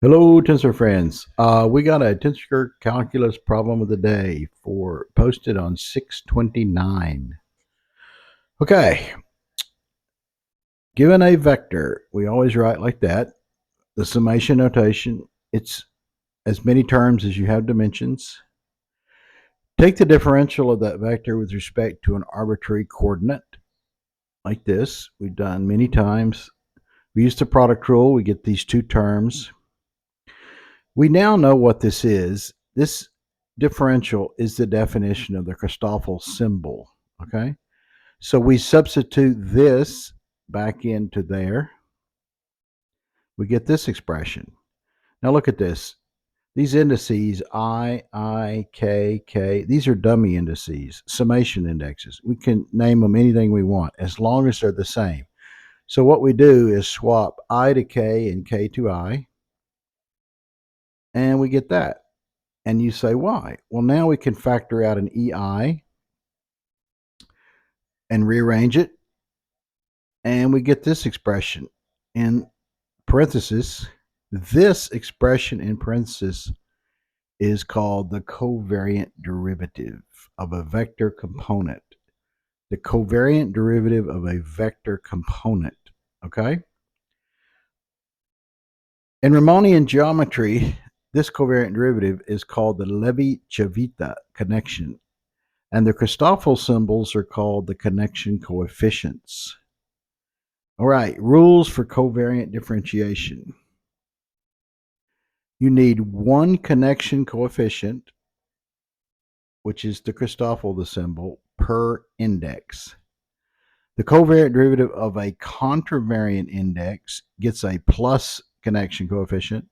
Hello, Tensor friends. We got a Tensor calculus problem of the day for posted on 6/29. Okay, given a vector, we always write like that. The summation notation, it's as many terms as you have dimensions. Take the differential of that vector with respect to an arbitrary coordinate, like this. We've done many times. We use the product rule. We get these two terms. We now know what this is. This differential is the definition of the Christoffel symbol, okay? So we substitute this back into there. We get this expression. Now look at this. These indices, I, K, these are dummy indices, summation indexes. We can name them anything we want as long as they're the same. So what we do is swap I to K and K to I, and we get that. And you say, why? Well, now we can factor out an EI and rearrange it. And we get this expression in parentheses. This expression in parentheses is called the covariant derivative of a vector component. The covariant derivative of a vector component, okay? In Riemannian geometry, this covariant derivative is called the Levi-Civita connection, and the Christoffel symbols are called the connection coefficients. All right, rules for covariant differentiation. You need one connection coefficient, which is the Christoffel, the symbol, per index. The covariant derivative of a contravariant index gets a plus connection coefficient,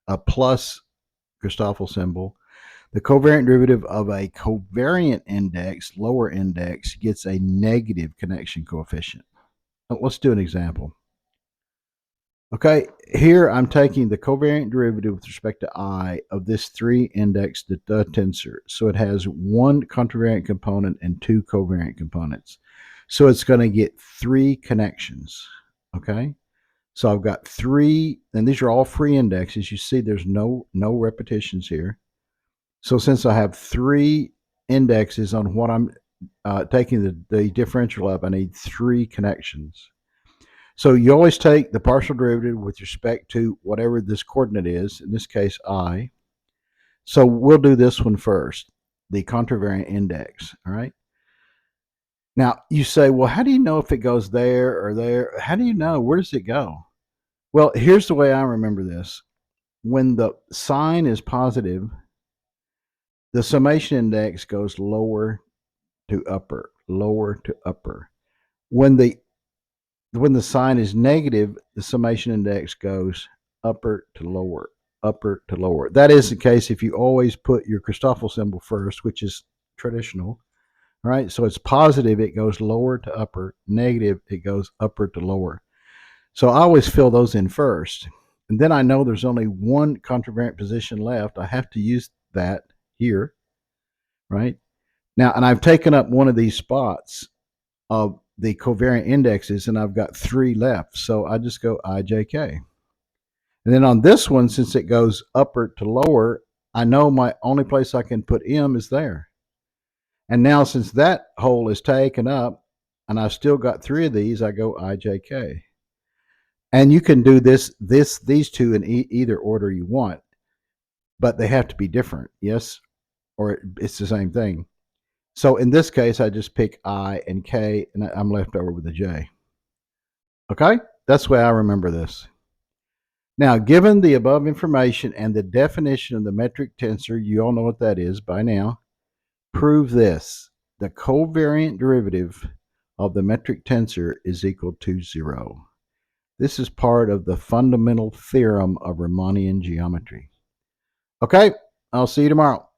a plus Christoffel symbol. The covariant derivative of a covariant index, lower index, gets a negative connection coefficient. Let's do an example. Okay, here I'm taking the covariant derivative with respect to I of this 3-index the tensor. So it has one contravariant component and two covariant components. So it's going to get 3 connections. Okay, so I've got 3, and these are all free indexes. You see there's no repetitions here. So since I have 3 indexes on what I'm taking the differential of, I need 3 connections. So you always take the partial derivative with respect to whatever this coordinate is, in this case I. So we'll do this one first, the contravariant index, all right? Now you say, well, how do you know if it goes there or there? How do you know? Where does it go? Well, here's the way I remember this. When the sign is positive, the summation index goes lower to upper, lower to upper. When the sign is negative, the summation index goes upper to lower, upper to lower. That is the case if you always put your Christoffel symbol first, which is traditional, right? So it's positive, it goes lower to upper, negative, it goes upper to lower. So I always fill those in first. And then I know there's only one contravariant position left. I have to use that here, right? Now, and I've taken up one of these spots of the covariant indexes, and I've got 3 left. So I just go IJK. And then on this one, since it goes upper to lower, I know my only place I can put M is there. And now since that hole is taken up, and I've still got 3 of these, I go IJK. And you can do these two in either order you want, but they have to be different, yes? Or it's the same thing. So in this case, I just pick I and K, and I'm left over with a J. Okay? That's the way I remember this. Now, given the above information and the definition of the metric tensor, you all know what that is by now, prove this. The covariant derivative of the metric tensor is equal to 0. This is part of the fundamental theorem of Riemannian geometry. Okay, I'll see you tomorrow.